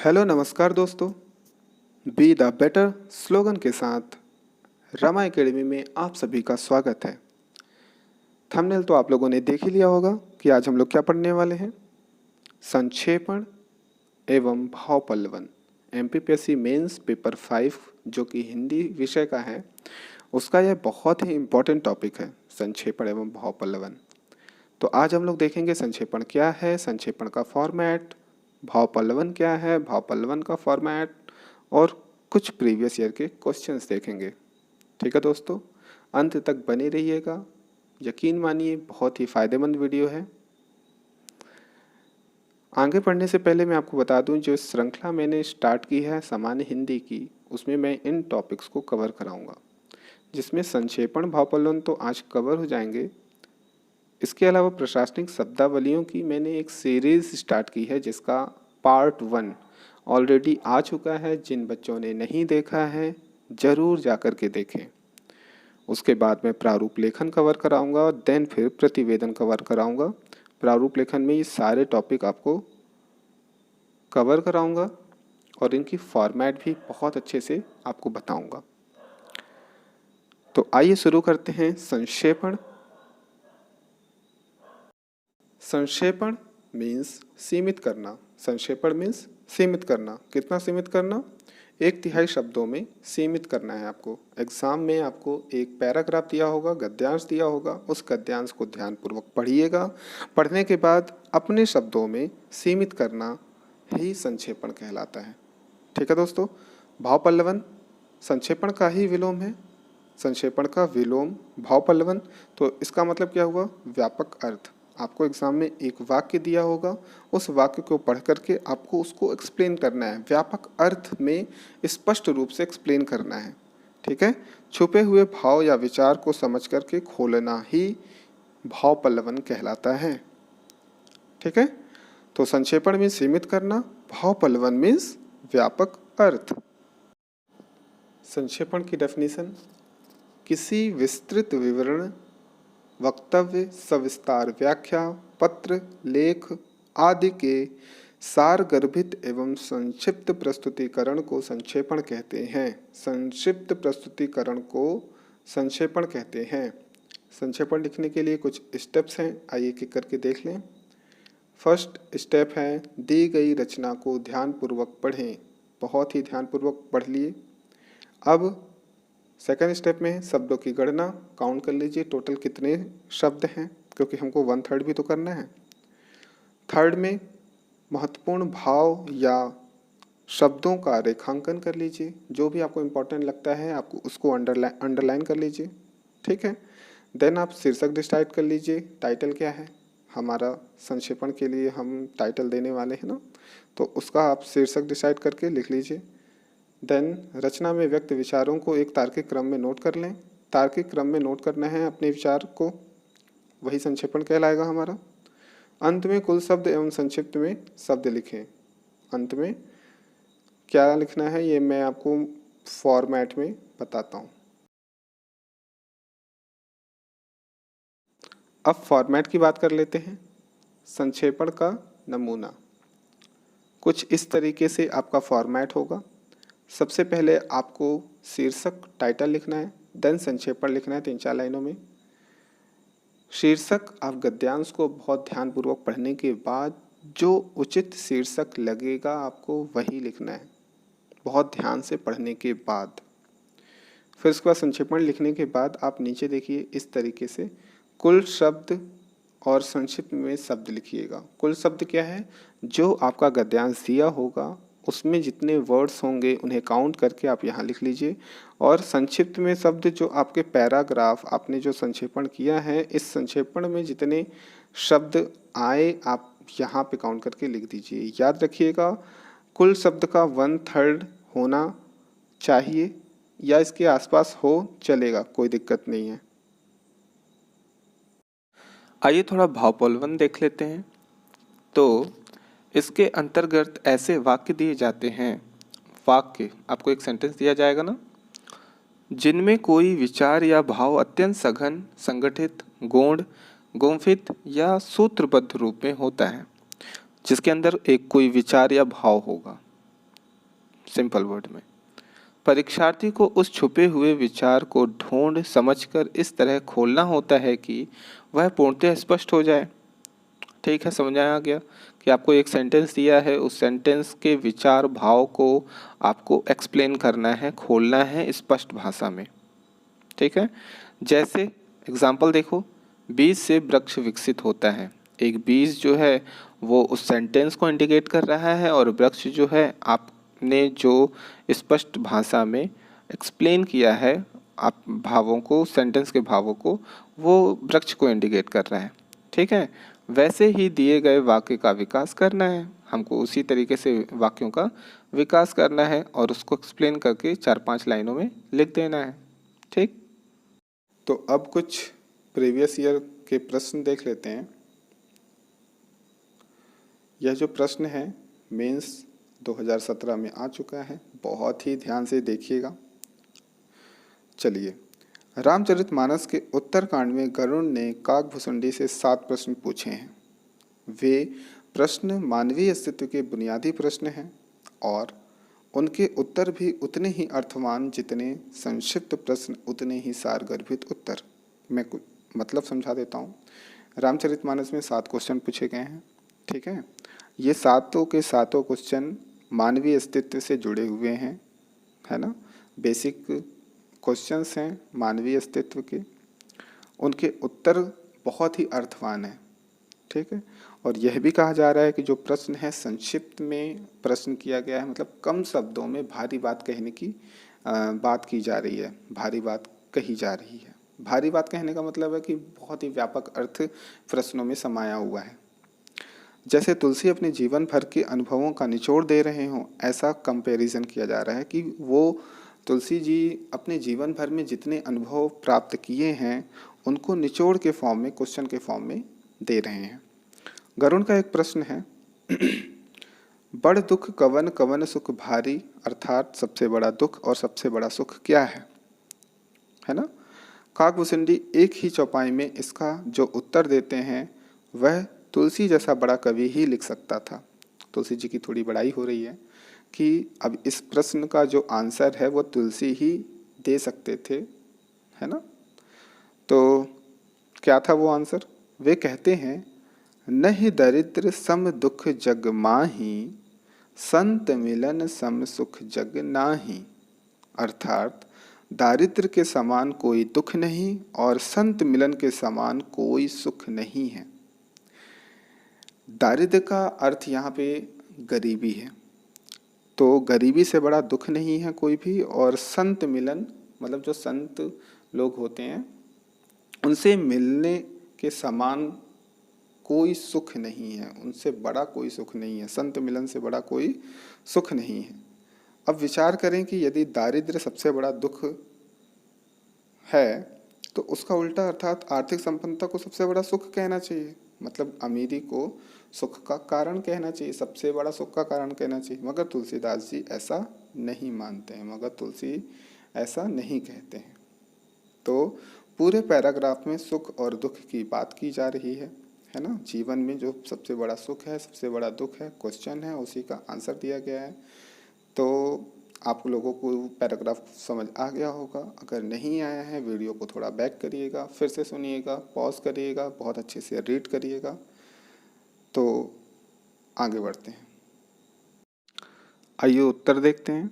Hello नमस्कार दोस्तों। Be the better slogan के साथ रमा एकेडमी में आप सभी का स्वागत है। थंबनेल तो आप लोगों ने देख ही लिया होगा कि आज हम लोग क्या पढ़ने वाले हैं। संक्षेपण एवं भाव पल्लवन एमपीपीएससी मेंस पेपर 5 जो कि हिंदी विषय का है, उसका यह बहुत ही इम्पोर्टेंट टॉपिक है, संक्षेपण एवं भाव पल्लवन। तो आज हम लोग देखेंगे संक्षेपण क्या है, संक्षेपण का फॉर्मेट, भाव पल्लवन क्या है, भाव पल्लवन का फॉर्मेट और कुछ प्रीवियस ईयर के क्वेश्चंस देखेंगे। ठीक है दोस्तों, अंत तक बने रहिएगा। यकीन मानिए बहुत ही फायदेमंद वीडियो है। आगे पढ़ने से पहले मैं आपको बता दूं, जो श्रृंखला मैंने स्टार्ट की है सामान्य हिंदी की, उसमें मैं इन टॉपिक्स को कवर कराऊंगा, जिसमें संक्षेपण भाव पल्लवन तो आज कवर हो जाएंगे। इसके अलावा प्रशासनिक शब्दावलियों की मैंने एक सीरीज स्टार्ट की है, जिसका पार्ट 1 ऑलरेडी आ चुका है। जिन बच्चों ने नहीं देखा है ज़रूर जाकर के देखें। उसके बाद मैं प्रारूप लेखन कवर कराऊंगा, देन फिर प्रतिवेदन कवर कराऊंगा। प्रारूप लेखन में ये सारे टॉपिक आपको कवर कराऊंगा और इनकी फॉर्मेट भी बहुत अच्छे से आपको बताऊंगा। तो आइए शुरू करते हैं। संक्षेपण। संक्षेपण मीन्स सीमित करना। संक्षेपण मीन्स सीमित करना। कितना सीमित करना? 1/3 शब्दों में सीमित करना है आपको। एग्जाम में आपको एक पैराग्राफ दिया होगा, गद्यांश दिया होगा, उस गद्यांश को ध्यानपूर्वक पढ़िएगा। पढ़ने के बाद अपने शब्दों में सीमित करना ही संक्षेपण कहलाता है। ठीक है दोस्तों। भाव पल्लवन संक्षेपण का ही विलोम है। संक्षेपण का विलोम भाव पल्लवन। तो इसका मतलब क्या हुआ? व्यापक अर्थ। आपको एग्जाम में एक वाक्य दिया होगा, उस वाक्य को पढ़ करके आपको उसको एक्सप्लेन करना है, व्यापक अर्थ में स्पष्ट रूप से एक्सप्लेन करना है। ठीक है। छुपे हुए भाव या विचार को समझ करके खोलना ही भाव पल्लवन कहलाता है। ठीक है। तो संक्षेपण में सीमित करना, भाव पल्लवन मीन्स व्यापक अर्थ। संक्षेपण की डेफिनेशन: किसी विस्तृत विवरण, वक्तव्य, सविस्तार व्याख्या, पत्र, लेख आदि के सारगर्भित एवं संक्षिप्त प्रस्तुतिकरण को संक्षेपण कहते हैं। संक्षिप्त प्रस्तुतिकरण को संक्षेपण कहते हैं। संक्षेपण लिखने के लिए कुछ स्टेप्स हैं, आइए एक एक करके देख लें। फर्स्ट स्टेप है, दी गई रचना को ध्यानपूर्वक पढ़ें। बहुत ही ध्यानपूर्वक पढ़ लिए। अब सेकंड स्टेप में शब्दों की गणना, काउंट कर लीजिए टोटल कितने शब्द हैं, क्योंकि हमको 1/3 भी तो करना है। थर्ड में महत्वपूर्ण भाव या शब्दों का रेखांकन कर लीजिए। जो भी आपको इम्पोर्टेंट लगता है आपको उसको अंडरलाइन कर लीजिए। ठीक है। देन आप शीर्षक डिसाइड कर लीजिए, टाइटल क्या है हमारा। संक्षेपण के लिए हम टाइटल देने वाले हैं ना, तो उसका आप शीर्षक डिसाइड करके लिख लीजिए। देन रचना में व्यक्त विचारों को एक तार्किक क्रम में नोट कर लें। तार्किक क्रम में नोट करना है अपने विचार को, वही संक्षेपण कहलाएगा हमारा। अंत में कुल शब्द एवं संक्षिप्त में शब्द लिखें। अंत में क्या लिखना है ये मैं आपको फॉर्मेट में बताता हूँ। अब फॉर्मेट की बात कर लेते हैं। संक्षेपण का नमूना कुछ इस तरीके से आपका फॉर्मेट होगा। सबसे पहले आपको शीर्षक टाइटल लिखना है, देन संक्षेपण लिखना है 3-4 लाइनों में। शीर्षक आप गद्यांश को बहुत ध्यानपूर्वक पढ़ने के बाद जो उचित शीर्षक लगेगा आपको वही लिखना है, बहुत ध्यान से पढ़ने के बाद। फिर उसके बाद संक्षेपण लिखने के बाद आप नीचे देखिए इस तरीके से कुल शब्द और संक्षिप्त में शब्द लिखिएगा। कुल शब्द क्या है? जो आपका गद्यांश दिया होगा उसमें जितने वर्ड्स होंगे उन्हें काउंट करके आप यहाँ लिख लीजिए। और संक्षिप्त में शब्द जो आपके पैराग्राफ आपने जो संक्षेपण किया है, इस संक्षेपण में जितने शब्द आए आप यहाँ पे काउंट करके लिख दीजिए। याद रखिएगा कुल शब्द का 1/3 होना चाहिए या इसके आसपास हो चलेगा, कोई दिक्कत नहीं है। आइए थोड़ा भाव पल्लवन देख लेते हैं। तो इसके अंतर्गत ऐसे वाक्य दिए जाते हैं, वाक्य आपको एक सेंटेंस दिया जाएगा ना, जिनमें कोई विचार या भाव अत्यंत सघन, संगठित, गौण, गुंफित या सूत्रबद्ध रूप में होता है, जिसके अंदर एक कोई विचार या भाव होगा। सिंपल वर्ड में। परीक्षार्थी को उस छुपे हुए विचार को ढूंढ समझकर इस तरह खोलना होता है कि वह पूर्णतः स्पष्ट हो जाए। ठीक है, समझ आ गया कि आपको एक सेंटेंस दिया है, उस सेंटेंस के विचार भाव को आपको एक्सप्लेन करना है, खोलना है स्पष्ट भाषा में। ठीक है, जैसे एग्जाम्पल देखो, बीज से वृक्ष विकसित होता है। एक बीज जो है वो उस सेंटेंस को इंडिकेट कर रहा है, और वृक्ष जो है आपने जो स्पष्ट भाषा में एक्सप्लेन किया है आप भावों को, सेंटेंस के भावों को, वो वृक्ष को इंडिकेट कर रहा है। ठीक है, वैसे ही दिए गए वाक्य का विकास करना है, हमको उसी तरीके से वाक्यों का विकास करना है और उसको एक्सप्लेन करके 4-5 लाइनों में लिख देना है। ठीक, तो अब कुछ प्रीवियस ईयर के प्रश्न देख लेते हैं। यह जो प्रश्न है मेंस 2017 में आ चुका है, बहुत ही ध्यान से देखिएगा। चलिए, रामचरितमानस के उत्तरकांड में गरुड़ ने काकभुसुंडी से 7 प्रश्न पूछे हैं। वे प्रश्न मानवीय अस्तित्व के बुनियादी प्रश्न हैं और उनके उत्तर भी उतने ही अर्थवान जितने संक्षिप्त प्रश्न उतने ही सारगर्भित उत्तर। मैं कुछ मतलब समझा देता हूँ। रामचरितमानस में 7 क्वेश्चन पूछे गए हैं। ठीक है, ये सातों के सातों क्वेश्चन मानवीय अस्तित्व से जुड़े हुए हैं, है ना। बेसिक क्वेश्चंस हैं मानवीय अस्तित्व के, उनके उत्तर बहुत ही अर्थवान हैं। ठीक है, और यह भी कहा जा रहा है कि जो प्रश्न है संक्षिप्त में प्रश्न किया गया है, मतलब कम शब्दों में भारी बात कहने की बात की जा रही है, भारी बात कही जा रही है। भारी बात कहने का मतलब है कि बहुत ही व्यापक अर्थ प्रश्नों में समाया हुआ है। जैसे तुलसी अपने जीवन भर के अनुभवों का निचोड़ दे रहे हों, ऐसा कंपैरिजन किया जा रहा है कि वो तुलसी जी अपने जीवन भर में जितने अनुभव प्राप्त किए हैं उनको निचोड़ के फॉर्म में, क्वेश्चन के फॉर्म में दे रहे हैं। गरुड़ का एक प्रश्न है, बड़ दुख कवन कवन सुख भारी, अर्थात सबसे बड़ा दुख और सबसे बड़ा सुख क्या है ना। काकभुसुंडी एक ही चौपाई में इसका जो उत्तर देते हैं वह तुलसी जैसा बड़ा कवि ही लिख सकता था। तुलसी जी की थोड़ी बड़ाई हो रही है कि अब इस प्रश्न का जो आंसर है वो तुलसी ही दे सकते थे, है ना। तो क्या था वो आंसर? वे कहते हैं, नहीं दरिद्र सम दुख जग माही, संत मिलन सम सुख जग नाही। अर्थात दारिद्र के समान कोई दुख नहीं और संत मिलन के समान कोई सुख नहीं है। दारिद्र का अर्थ यहाँ पे गरीबी है, तो गरीबी से बड़ा दुख नहीं है कोई भी, और संत मिलन मतलब जो संत लोग होते हैं उनसे मिलने के समान कोई सुख नहीं है, उनसे बड़ा कोई सुख नहीं है, संत मिलन से बड़ा कोई सुख नहीं है। अब विचार करें कि यदि दारिद्र्य सबसे बड़ा दुख है तो उसका उल्टा अर्थात आर्थिक संपन्नता को सबसे बड़ा सुख कहना चाहिए, मतलब अमीरी को सुख का कारण कहना चाहिए, सबसे बड़ा सुख का कारण कहना चाहिए। मगर तुलसीदास जी ऐसा नहीं मानते हैं, मगर तुलसी ऐसा नहीं कहते हैं। तो पूरे पैराग्राफ में सुख और दुख की बात की जा रही है ना। जीवन में जो सबसे बड़ा सुख है, सबसे बड़ा दुख है, क्वेश्चन है, उसी का आंसर दिया गया है। तो आप लोगों को पैराग्राफ समझ आ गया होगा। अगर नहीं आया है, वीडियो को थोड़ा बैक करिएगा, फिर से सुनिएगा, पॉज करिएगा, बहुत अच्छे से रीड करिएगा। तो आगे बढ़ते हैं, आइए उत्तर देखते हैं।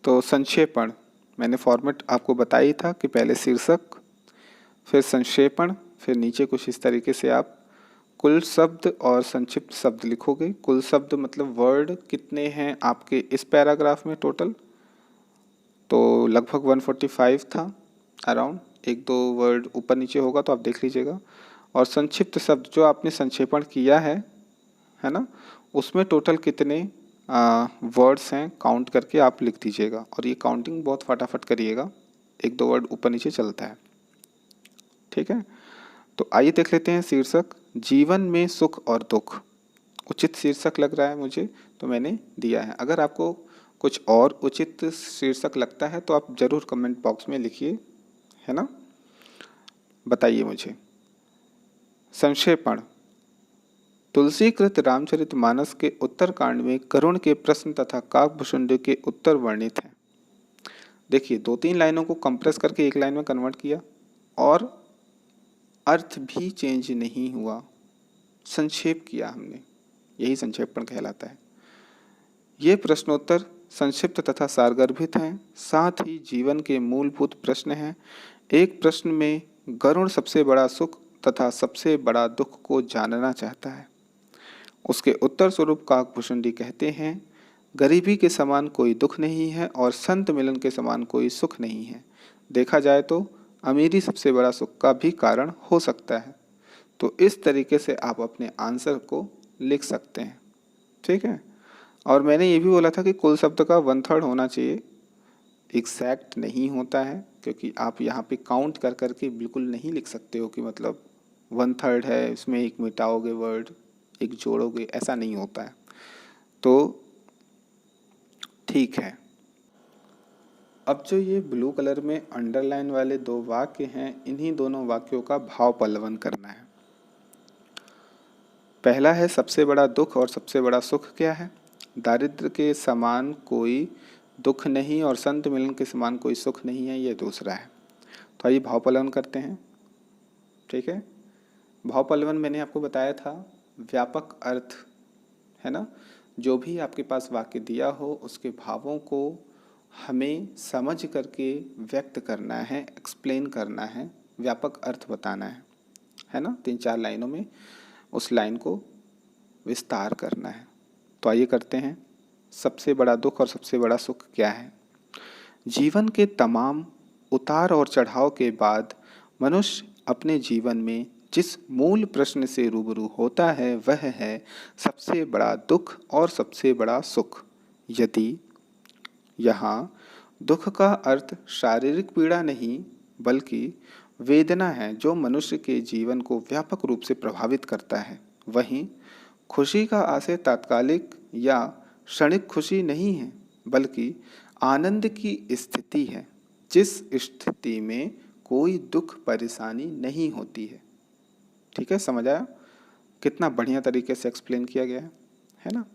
तो संक्षेपण, मैंने फॉर्मेट आपको बताया ही था कि पहले शीर्षक, फिर संक्षेपण, फिर नीचे कुछ इस तरीके से आप कुल शब्द और संक्षिप्त शब्द लिखोगे। कुल शब्द मतलब वर्ड कितने हैं आपके इस पैराग्राफ में टोटल, तो लगभग 145 था अराउंड, 1-2 वर्ड ऊपर नीचे होगा तो आप देख लीजिएगा। और संक्षिप्त शब्द जो आपने संक्षेपण किया है ना, उसमें टोटल कितने वर्ड्स हैं काउंट करके आप लिख दीजिएगा। और ये काउंटिंग बहुत फटाफट करिएगा, 1-2 वर्ड ऊपर नीचे चलता है। ठीक है, तो आइए देख लेते हैं शीर्षक, जीवन में सुख और दुख। उचित शीर्षक लग रहा है मुझे तो मैंने दिया है। अगर आपको कुछ और उचित शीर्षक लगता है तो आप ज़रूर कमेंट बॉक्स में लिखिए, है ना, बताइए मुझे। संक्षेपण, तुलसीकृत रामचरितमानस के उत्तरकांड में करुण के प्रश्न तथा काकभुषुंड के उत्तर वर्णित हैं। देखिए, 2-3 लाइनों को कंप्रेस करके एक लाइन में कन्वर्ट किया और अर्थ भी चेंज नहीं हुआ, संक्षेप किया हमने, यही संक्षेपण कहलाता है। ये प्रश्नोत्तर संक्षिप्त तथा सारगर्भित हैं, साथ ही जीवन के मूलभूत प्रश्न हैं। एक प्रश्न में गरुड़ सबसे बड़ा सुख तथा सबसे बड़ा दुख को जानना चाहता है। उसके उत्तर स्वरूप काकभूषुंडी कहते हैं, गरीबी के समान कोई दुख नहीं है और संत मिलन के समान कोई सुख नहीं है। देखा जाए तो अमीरी सबसे बड़ा सुख का भी कारण हो सकता है। तो इस तरीके से आप अपने आंसर को लिख सकते हैं, ठीक है। और मैंने ये भी बोला था कि कुल शब्द का 1/3 होना चाहिए, एग्जैक्ट नहीं होता है, क्योंकि आप यहाँ पे काउंट कर करके बिल्कुल नहीं लिख सकते हो कि मतलब 1/3 है, इसमें एक मिटाओगे वर्ड, एक जोड़ोगे, ऐसा नहीं होता है। तो ठीक है। अब जो ये ब्लू कलर में अंडरलाइन वाले 2 वाक्य हैं, इन्हीं दोनों वाक्यों का भाव पल्लवन करना है। पहला है सबसे बड़ा दुख और सबसे बड़ा सुख क्या है? दारिद्र के समान कोई दुख नहीं और संत मिलन के समान कोई सुख नहीं है, ये दूसरा है। तो आइए भाव पल्लवन करते हैं, ठीक है। भाव पल्लवन मैंने आपको बताया था, व्यापक अर्थ है ना, जो भी आपके पास वाक्य दिया हो उसके भावों को हमें समझ करके व्यक्त करना है, एक्सप्लेन करना है, व्यापक अर्थ बताना है ना। 3-4 लाइनों में उस लाइन को विस्तार करना है। तो आइए करते हैं। सबसे बड़ा दुख और सबसे बड़ा सुख क्या है? जीवन के तमाम उतार और चढ़ाव के बाद मनुष्य अपने जीवन में जिस मूल प्रश्न से रूबरू होता है वह है सबसे बड़ा दुख और सबसे बड़ा सुख। यदि यहाँ दुख का अर्थ शारीरिक पीड़ा नहीं बल्कि वेदना है जो मनुष्य के जीवन को व्यापक रूप से प्रभावित करता है, वहीं खुशी का आशय तात्कालिक या क्षणिक खुशी नहीं है बल्कि आनंद की स्थिति है, जिस स्थिति में कोई दुख परेशानी नहीं होती है। ठीक है, समझ आया? कितना बढ़िया तरीके से एक्सप्लेन किया गया है ना।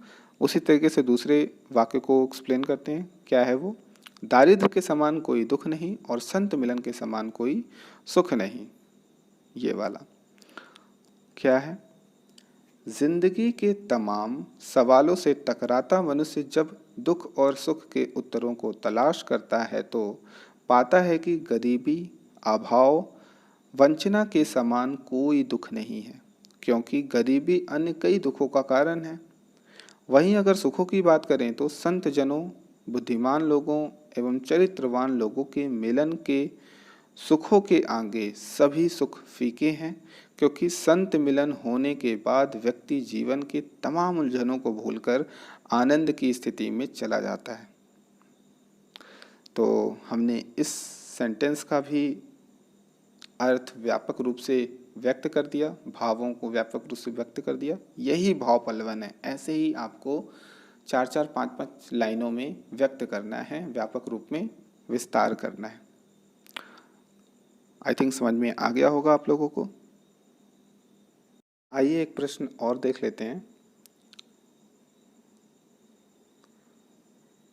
उसी तरीके से दूसरे वाक्य को एक्सप्लेन करते हैं। क्या है वो? दारिद्र के समान कोई दुख नहीं और संत मिलन के समान कोई सुख नहीं। ये वाला क्या है? जिंदगी के तमाम सवालों से टकराता मनुष्य जब दुख और सुख के उत्तरों को तलाश करता है तो पाता है कि गरीबी, अभाव, वंचना के समान कोई दुख नहीं है, क्योंकि गरीबी अन्य कई दुखों का कारण है। वहीं अगर सुखों की बात करें तो संत जनों, बुद्धिमान लोगों एवं चरित्रवान लोगों के मिलन के सुखों के आगे सभी सुख फीके हैं, क्योंकि संत मिलन होने के बाद व्यक्ति जीवन के तमाम उलझनों को भूलकर आनंद की स्थिति में चला जाता है। तो हमने इस सेंटेंस का भी अर्थ व्यापक रूप से व्यक्त कर दिया, भावों को व्यापक रूप से व्यक्त कर दिया। यही भाव पल्लवन है। ऐसे ही आपको 4-4, 5-5 लाइनों में व्यक्त करना है, व्यापक रूप में विस्तार करना है। आई थिंक समझ में आ गया होगा आप लोगों को। आइए एक प्रश्न और देख लेते हैं।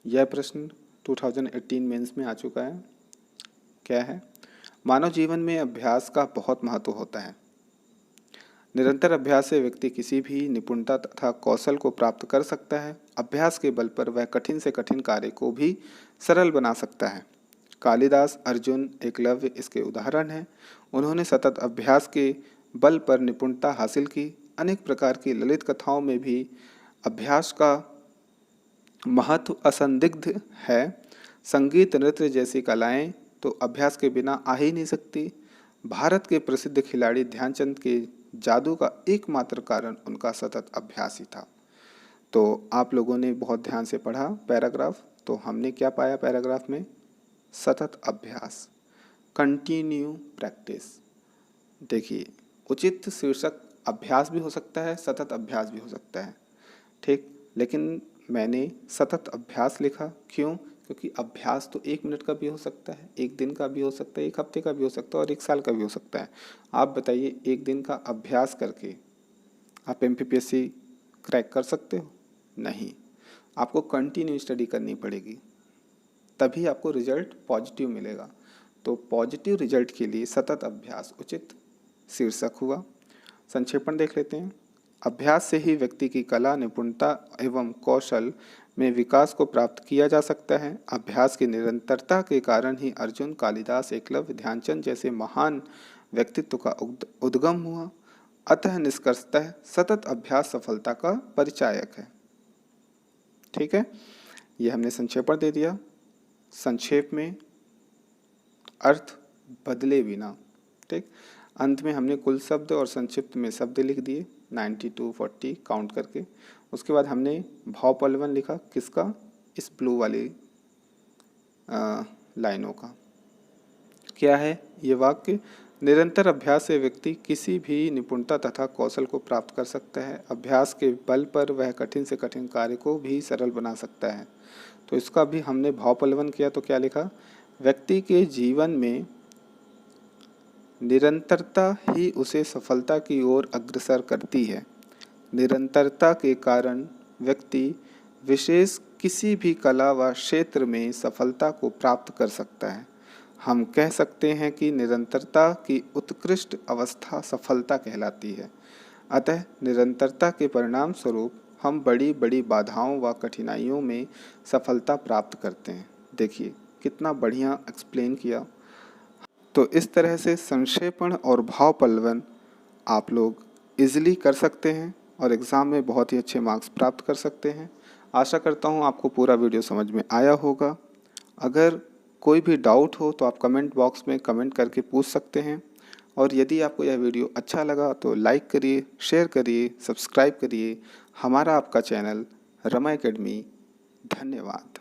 यह प्रश्न 2018 मेंस में आ चुका है। क्या है? मानव जीवन में अभ्यास का बहुत महत्व होता है। निरंतर अभ्यास से व्यक्ति किसी भी निपुणता तथा कौशल को प्राप्त कर सकता है। अभ्यास के बल पर वह कठिन से कठिन कार्य को भी सरल बना सकता है। कालिदास, अर्जुन, एकलव्य इसके उदाहरण हैं। उन्होंने सतत अभ्यास के बल पर निपुणता हासिल की। अनेक प्रकार की ललित कथाओं में भी अभ्यास का महत्व असंदिग्ध है। संगीत, नृत्य जैसी कलाएं तो अभ्यास के बिना आ ही नहीं सकती। भारत के प्रसिद्ध खिलाड़ी ध्यानचंद के जादू का एकमात्र कारण उनका सतत अभ्यास ही था। तो आप लोगों ने बहुत ध्यान से पढ़ा पैराग्राफ, तो हमने क्या पाया पैराग्राफ में? सतत अभ्यास, कंटिन्यू प्रैक्टिस। देखिए, उचित शीर्षक अभ्यास भी हो सकता है, सतत अभ्यास भी हो सकता है, ठीक। लेकिन मैंने सतत अभ्यास लिखा, क्यों? क्योंकि अभ्यास तो 1 मिनट का भी हो सकता है, 1 दिन का भी हो सकता है, 1 हफ्ते का भी हो सकता है और 1 साल का भी हो सकता है। आप बताइए, 1 दिन का अभ्यास करके आप MPPSC क्रैक कर सकते हो? नहीं, आपको कंटिन्यू स्टडी करनी पड़ेगी, तभी आपको रिजल्ट पॉजिटिव मिलेगा। तो पॉजिटिव रिजल्ट के लिए सतत अभ्यास उचित शीर्षक हुआ। संक्षेपण देख लेते हैं। अभ्यास से ही व्यक्ति की कला, निपुणता एवं कौशल में विकास को प्राप्त किया जा सकता है। अभ्यास की निरंतरता के कारण ही अर्जुन, कालिदास, एकलव्य, ध्यानचंद जैसे महान व्यक्तित्व का उद्गम हुआ। अतः निष्कर्षतः सतत अभ्यास सफलता का परिचायक है। ठीक है, ये हमने संक्षेपण दे दिया। संक्षेप में अर्थ बदले बिना। ठीक, अंत में हमने कुल शब्द और संक्षिप्त में शब्द लिख दिए 90 to 40 काउंट करके। उसके बाद हमने भाव पल्लवन लिखा, किसका? इस ब्लू वाली लाइनों का। क्या है ये वाक्य? निरंतर अभ्यास से व्यक्ति किसी भी निपुणता तथा कौशल को प्राप्त कर सकता है। अभ्यास के बल पर वह कठिन से कठिन कार्य को भी सरल बना सकता है। तो इसका भी हमने भाव पल्लवन किया, तो क्या लिखा? व्यक्ति के जीवन में निरंतरता ही उसे सफलता की ओर अग्रसर करती है। निरंतरता के कारण व्यक्ति विशेष किसी भी कला व क्षेत्र में सफलता को प्राप्त कर सकता है। हम कह सकते हैं कि निरंतरता की उत्कृष्ट अवस्था सफलता कहलाती है। अतः निरंतरता के परिणाम स्वरूप हम बड़ी बड़ी बाधाओं व कठिनाइयों में सफलता प्राप्त करते हैं। देखिए कितना बढ़िया एक्सप्लेन किया। तो इस तरह से संक्षेपण और भाव पल्लवन आप लोग इजीली कर सकते हैं और एग्ज़ाम में बहुत ही अच्छे मार्क्स प्राप्त कर सकते हैं। आशा करता हूँ आपको पूरा वीडियो समझ में आया होगा। अगर कोई भी डाउट हो तो आप कमेंट बॉक्स में कमेंट करके पूछ सकते हैं। और यदि आपको यह वीडियो अच्छा लगा तो लाइक करिए, शेयर करिए, सब्सक्राइब करिए हमारा आपका चैनल रमा एकेडमी। धन्यवाद।